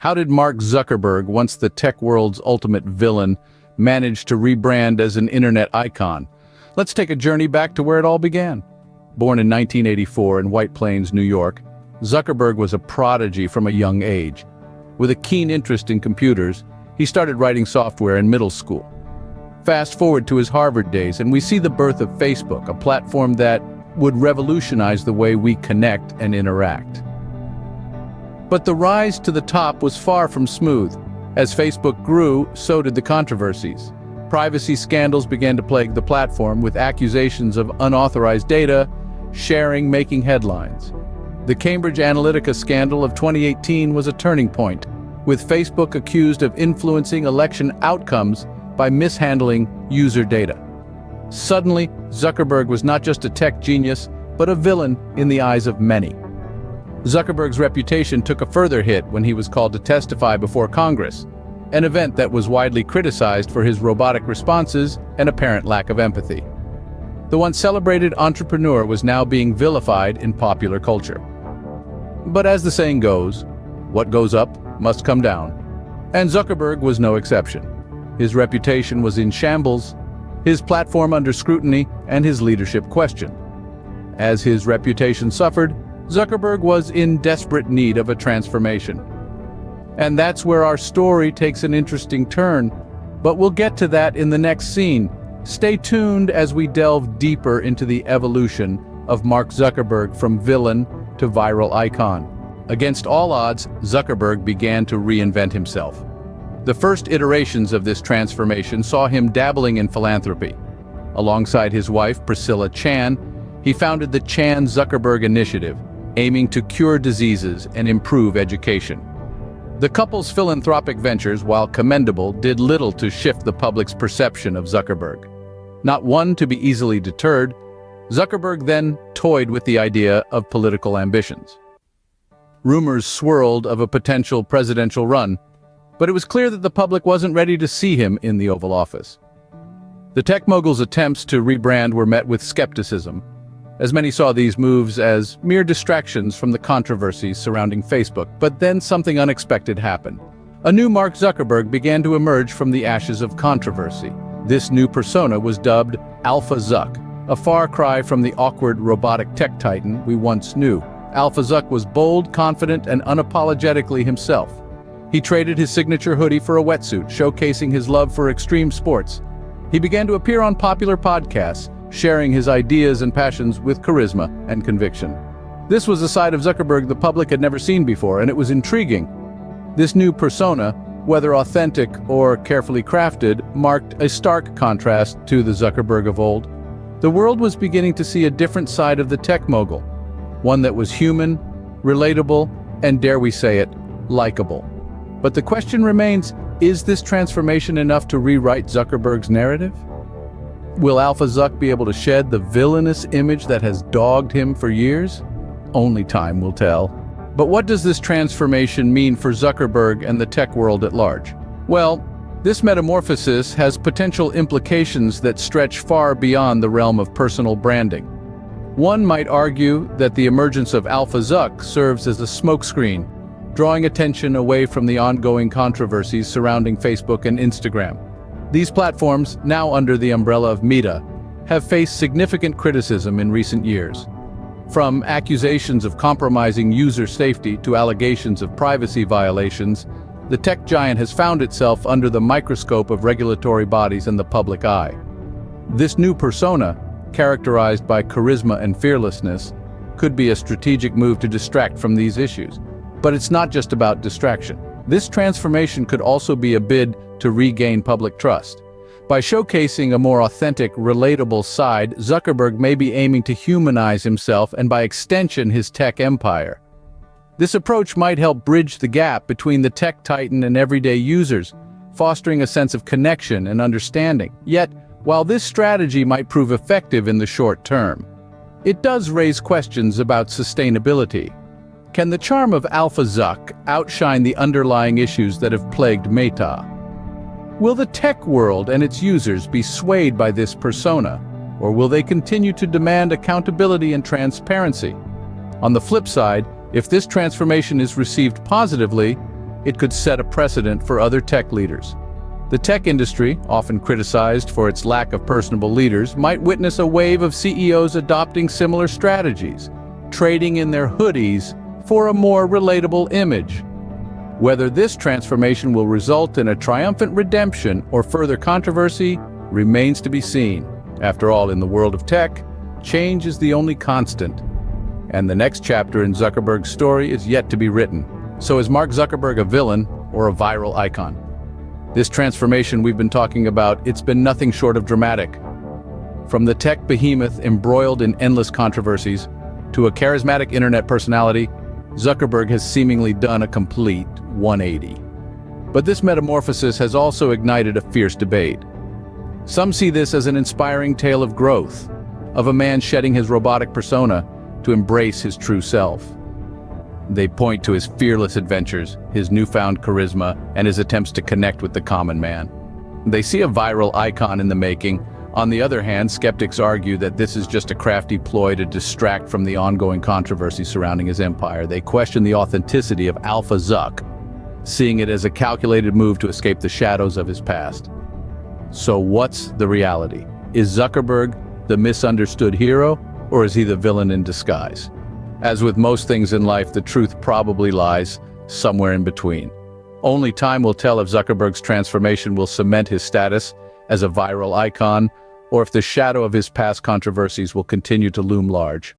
How did Mark Zuckerberg, once the tech world's ultimate villain, manage to rebrand as an internet icon? Let's take a journey back to where it all began. Born in 1984 in White Plains, New York, Zuckerberg was a prodigy from a young age. With a keen interest in computers, he started writing software in middle school. Fast forward to his Harvard days, and we see the birth of Facebook, a platform that would revolutionize the way we connect and interact. But the rise to the top was far from smooth. As Facebook grew, so did the controversies. Privacy scandals began to plague the platform, with accusations of unauthorized data sharing making headlines. The Cambridge Analytica scandal of 2018 was a turning point, with Facebook accused of influencing election outcomes by mishandling user data. Suddenly, Zuckerberg was not just a tech genius, but a villain in the eyes of many. Zuckerberg's reputation took a further hit when he was called to testify before Congress, an event that was widely criticized for his robotic responses and apparent lack of empathy. The once celebrated entrepreneur was now being vilified in popular culture. But as the saying goes, what goes up must come down. And Zuckerberg was no exception. His reputation was in shambles, his platform under scrutiny, and his leadership questioned. As his reputation suffered, Zuckerberg was in desperate need of a transformation. And that's where our story takes an interesting turn, but we'll get to that in the next scene. Stay tuned as we delve deeper into the evolution of Mark Zuckerberg from villain to viral icon. Against all odds, Zuckerberg began to reinvent himself. The first iterations of this transformation saw him dabbling in philanthropy. Alongside his wife, Priscilla Chan, he founded the Chan Zuckerberg Initiative, aiming to cure diseases and improve education. The couple's philanthropic ventures, while commendable, did little to shift the public's perception of Zuckerberg. Not one to be easily deterred, Zuckerberg then toyed with the idea of political ambitions. Rumors swirled of a potential presidential run, but it was clear that the public wasn't ready to see him in the Oval Office. The tech mogul's attempts to rebrand were met with skepticism, as many saw these moves as mere distractions from the controversies surrounding Facebook. But then something unexpected happened. A new Mark Zuckerberg began to emerge from the ashes of controversy. This new persona was dubbed Alpha Zuck, a far cry from the awkward robotic tech titan we once knew. Alpha Zuck was bold, confident, and unapologetically himself. He traded his signature hoodie for a wetsuit, showcasing his love for extreme sports. He began to appear on popular podcasts, sharing his ideas and passions with charisma and conviction. This was a side of Zuckerberg the public had never seen before, and it was intriguing. This new persona, whether authentic or carefully crafted, marked a stark contrast to the Zuckerberg of old. The world was beginning to see a different side of the tech mogul, one that was human, relatable, and, dare we say it, likable. But the question remains, is this transformation enough to rewrite Zuckerberg's narrative? Will Alpha Zuck be able to shed the villainous image that has dogged him for years? Only time will tell. But what does this transformation mean for Zuckerberg and the tech world at large? Well, this metamorphosis has potential implications that stretch far beyond the realm of personal branding. One might argue that the emergence of Alpha Zuck serves as a smokescreen, drawing attention away from the ongoing controversies surrounding Facebook and Instagram. These platforms, now under the umbrella of Meta, have faced significant criticism in recent years. From accusations of compromising user safety to allegations of privacy violations, the tech giant has found itself under the microscope of regulatory bodies and the public eye. This new persona, characterized by charisma and fearlessness, could be a strategic move to distract from these issues. But it's not just about distraction. This transformation could also be a bid to regain public trust. By showcasing a more authentic, relatable side, Zuckerberg may be aiming to humanize himself and, by extension, his tech empire. This approach might help bridge the gap between the tech titan and everyday users, fostering a sense of connection and understanding. Yet, while this strategy might prove effective in the short term, it does raise questions about sustainability. Can the charm of Alpha Zuck outshine the underlying issues that have plagued Meta? Will the tech world and its users be swayed by this persona, or will they continue to demand accountability and transparency? On the flip side, if this transformation is received positively, it could set a precedent for other tech leaders. The tech industry, often criticized for its lack of personable leaders, might witness a wave of CEOs adopting similar strategies, trading in their hoodies for a more relatable image. Whether this transformation will result in a triumphant redemption or further controversy remains to be seen. After all, in the world of tech, change is the only constant. And the next chapter in Zuckerberg's story is yet to be written. So is Mark Zuckerberg a villain or a viral icon? This transformation we've been talking about, it's been nothing short of dramatic. From the tech behemoth embroiled in endless controversies to a charismatic internet personality, Zuckerberg has seemingly done a complete 180. But this metamorphosis has also ignited a fierce debate. Some see this as an inspiring tale of growth, of a man shedding his robotic persona to embrace his true self. They point to his fearless adventures, his newfound charisma, and his attempts to connect with the common man. They see a viral icon in the making. On the other hand, skeptics argue that this is just a crafty ploy to distract from the ongoing controversy surrounding his empire. They question the authenticity of Alpha Zuck, seeing it as a calculated move to escape the shadows of his past. So what's the reality? Is Zuckerberg the misunderstood hero, or is he the villain in disguise? As with most things in life, the truth probably lies somewhere in between. Only time will tell if Zuckerberg's transformation will cement his status as a viral icon, or if the shadow of his past controversies will continue to loom large.